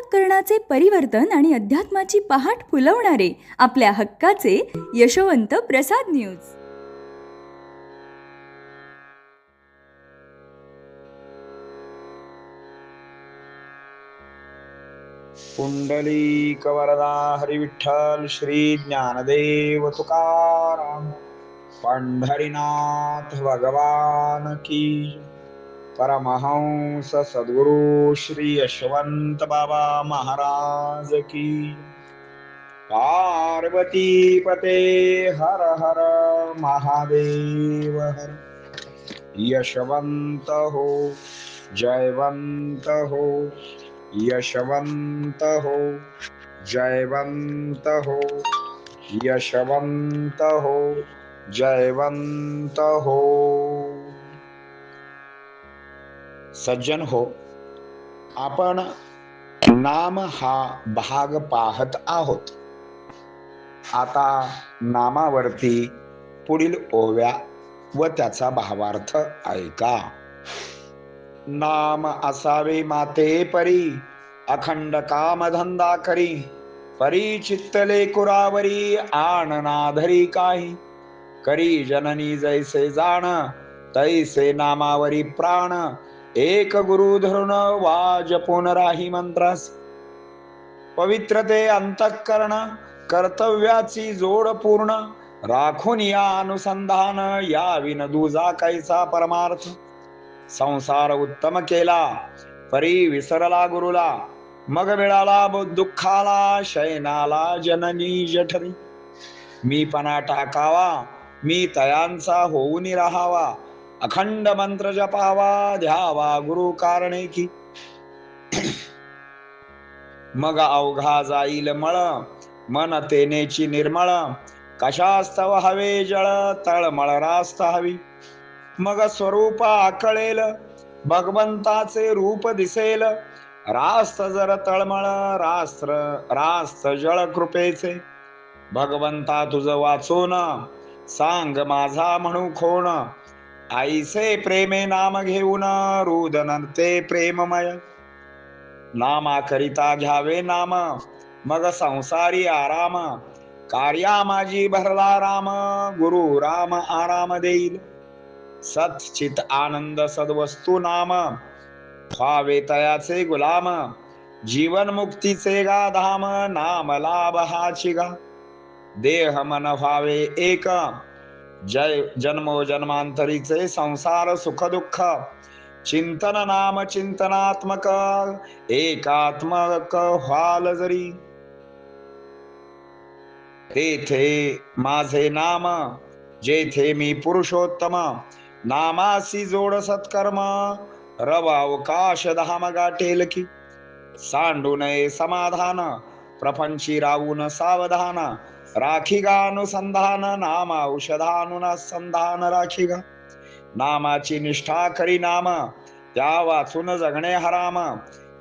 अंतःकरणाचे परिवर्तन आणि अध्यात्माची पहाट फुलवणारे आपल्या हक्काचे यशवंत प्रसाद न्यूज. पुंडलिक वरदा हरी विठ्ठल श्री ज्ञानदेव तुकाराम पंढरीनाथ भगवान की. परमहंस सद्गुरु श्री यशवंत बाबा महाराज की. पार्वती पते हर हर महादेव हर. यशवंत हो जयवंत हो, यशवंत हो जयवंत हो, यशवंत हो जयवंत हो. सज्जन हो, आपण नाम हा भाग पाहत आहोत. आता नामावरती पुढील ओव्या व त्याचा भावार्थ ऐका. नाम असावे माते परी, अखंड कामधंदा करी. परी चित्तले कुरावरी, आण नाधरी काही. करी जननी जैसे जाण, तैसे नामावरी प्राण. एक गुरु धरून वाजपून राही मंत्रास. पवित्रते अंतःकरण, कर्तव्याची जोड पूर्ण. राखून या अनुसंधान, या विन दुजा कैसा परमार्थ. संसार उत्तम केला, परी विसरला गुरुला. मग मिळाला दुःखाला, शयनाला जननी जठरी. मी पणा टाकावा, मी तयांचा होऊन राहावा. अखंड मंत्र जपावा, ध्यावा गुरु कारणे की. मग अवघा जाईल मळ, मन तेनेची निर्मळ. कशास्तव हवे जळ, तळमळ रास्त हवी. मग स्वरूप आकळेल, भगवंताचे रूप दिसेल. रास्त जर तळमळ, रास्त जळ कृपेचे. भगवंता तुझ वाचून, सांग माझा म्हणू खोण. आईसे प्रेमे नाम घेऊन, रुदन ते प्रेममय. नामाकरिता घ्यावे नाम, मग संसारी आराम. कार्या माझी भरला राम, गुरु राम आराम देईल. सच्चित आनंद सद्वस्तु नाम, व्हावे तयाचे गुलाम. जीवन मुक्तीचे गा धाम, नाम लाभ हाची गा. देह मन व्हावे एक, जन्मो जन्मांतरीचे संसार सुख दुःख. चिंतन नाम चिंतनात्मक, एकात्मक व्हाल जरी. तेथे माझे नाम, जेथे मी पुरुषोत्तम. नामासी जोड सत्कर्म, रव अवकाश धाम गाठेल की. सांडू नये समाधान, प्रपंची राहून सावधान. राखी गा अनुसंधान, नाम औषधानुना संधान राखी गा. नामाची निष्ठा करी नाम, त्या वाचून जगणे हराम.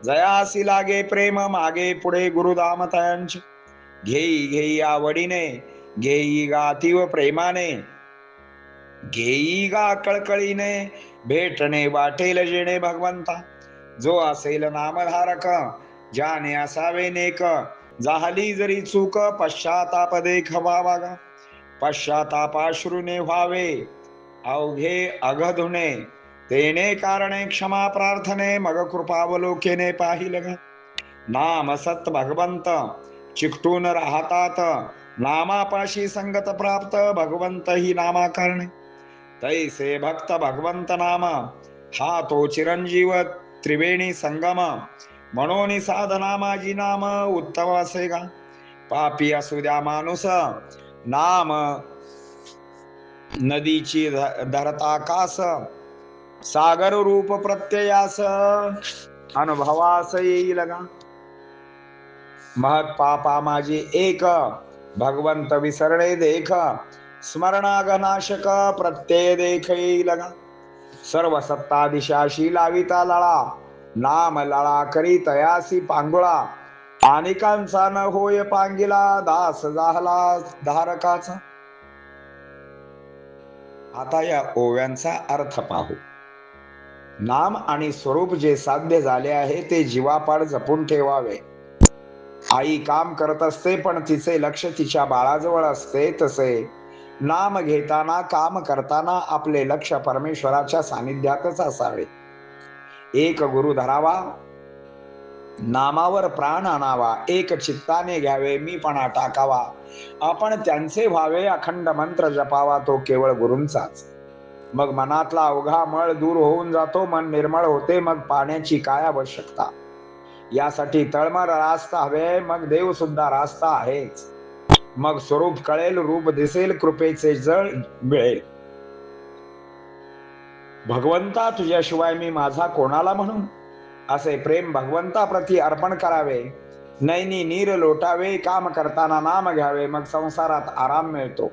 जयासी लागे प्रेम, मागे पुढे गुरुधाम तयांचे. घेई घेई आवडीने, घेई गा अतीव प्रेमाने. घेई गा कळकळीने, भेटणे वाटेल जेणे भगवंता. जो असेल नामधारक, ज्याने असावे नेक. झाली जरी चूक, पश्चाताप देखवा गा. पश्चातापाश्रुने व्हावे, अवघे अघधुणे. तेने कारणे क्षमा प्रार्थने, मग कृपावलोकेने पाहिल गा. नाम सत भगवंत चिकटून राहतात, नामापाशी संगत प्राप्त. भगवंत ही नामा करणे, तैसे भक्त भगवंत नाम. हा तो चिरंजीव त्रिवेणी संगम. म्हणून साधना माझी नाम, उत्तम असे गा. पापी असू द्या माणूस, नाम नदीची धरता कास. सागर रूप प्रत्ययास, अनुभवास येईल गा. महत पापा माझी एक, भगवंत विसरणे देख. स्मरणागनाशक, प्रत्यय देख येईल गा. सर्व सत्ता दिशाशी लाविता लळा, नाम लळा करी तयासी पांगुळा. अनेकांचा न होय पांगिला, दास झाला धारकाचा. आता या ओव्यांचा अर्थ पाहू. नाम आणि स्वरूप जे साध्य झाले आहे ते जीवापाड जपून ठेवावे. आई काम करत असते पण तिचे लक्ष तिच्या बाळाजवळ असते, तसे नाम घेताना काम करताना आपले लक्ष परमेश्वराच्या सानिध्यातच असावे. एक गुरु धरावा, नामावर प्राण आणावा, एक चित्ताने घ्यावे, मीपणा टाकावा, आपण त्यांचे व्हावे, अखंड मंत्र जपावा, तो केवळ गुरूंचाच. मग मनातला अवघा मळ दूर होऊन जातो, मन निर्मळ होते, मग पाण्याची काय आवश्यकता. यासाठी तळमळ रास्त हवे, मग देव सुद्धा रास्ता आहेच. मग स्वरूप कळेल, रूप दिसेल, कृपेचे जळ मिळेल. भगवंता तुझ्याशिवाय मी माझा कोणाला म्हणू, असे प्रेम भगवंताप्रती अर्पण करावे. नैनी नीर लोटावे, काम करताना नाम घ्यावे, मग संसारात आराम मिळतो.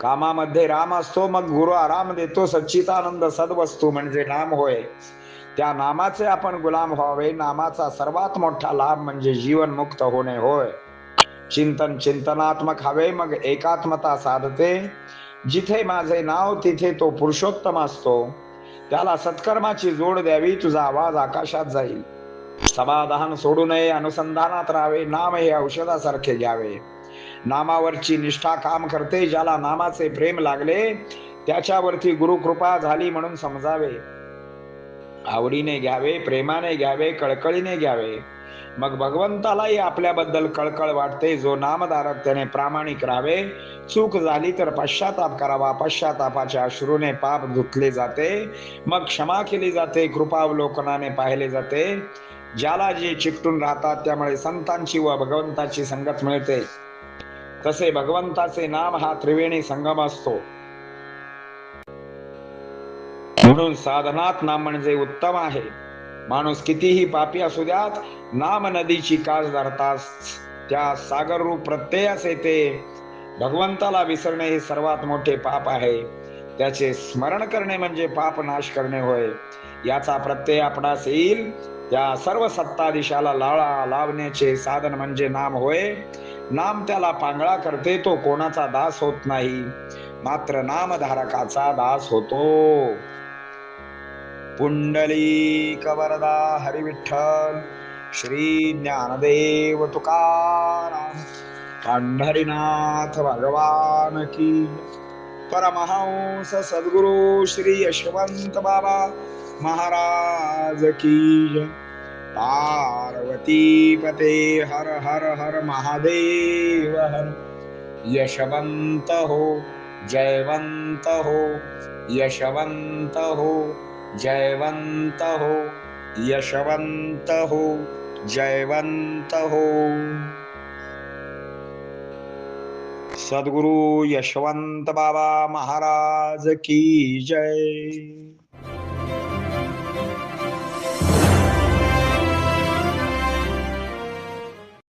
कामामध्ये राम असतो, मग गुरु आराम देतो. सच्चिदानंद सद्वस्तू म्हणजे नाम होय. त्या नामाचे आपण गुलाम व्हावे. नामाचा सर्वात मोठा लाभ म्हणजे जीवन मुक्त होणे होय. चिंतन चिंतनात्मक हवे, मग एकात्मता साधते. जिथे माझे नाव तिथे तो पुरुषोत्तम असतो. त्याला सत्कर्माची जोड द्यावी, तुझा आवाज आकाशात जाईल. समाधान सोडू नये, अनुसंधानात राहावे. नाम हे औषधासारखे घ्यावे. नामावरची निष्ठा काम करते. ज्याला नामाचे प्रेम लागले त्याच्यावरती गुरुकृपा झाली म्हणून समजावे. आवडीने घ्यावे, प्रेमाने घ्यावे, कळकळीने घ्यावे. मग भगवंतालाही आपल्याबद्दल कळकळ वाटते. जो नामधारक त्याने प्रामाणिक राहावे. चूक झाली तर पश्चाताप करावा. पश्चातापाच्या अश्रूने पाप धुतले जाते, मग क्षमा केली जाते, कृपावलोकनाने पाहिले जाते. ज्याला जे चिकटून राहतात त्यामुळे संतांची व भगवंताची संगत मिळते. तसे भगवंताचे नाम हा त्रिवेणी संगम असतो. म्हणून साधनात नाम म्हणजे उत्तम आहे. माणूस कितीही पापी असू द्यात, नाम नदीची कास धरताच त्या सागर रूप प्रत्ययास येते. भगवंताला विसरणे हे सर्वात मोठे पाप आहे. त्याचे स्मरण करणे म्हणजे पाप नाश करणे होय. याचा प्रत्यय आपणास येईल. त्या सर्व सत्ताधीशाला लाळा लावण्याचे साधन म्हणजे नाम होय. नाम त्याला पांगळा करते, तो कोणाचा दास होत नाही, मात्र नामधारकाचा दास होतो. पुंडलिक वरदा हरी विठ्ठल, श्री ज्ञानदेव तुकाराम, पंढरीनाथ भगवान की, परमहंस सद्गुरु श्री यशवंत बाबा महाराज की, पार्वती पते हर हर हर महादेव हर. यशवंत हो, जयवंत हो, यशवंत हो, जयवंत हो, यशवंत हो, जयवंत हो. सद्गुरु यशवंत बाबा महाराज की जय.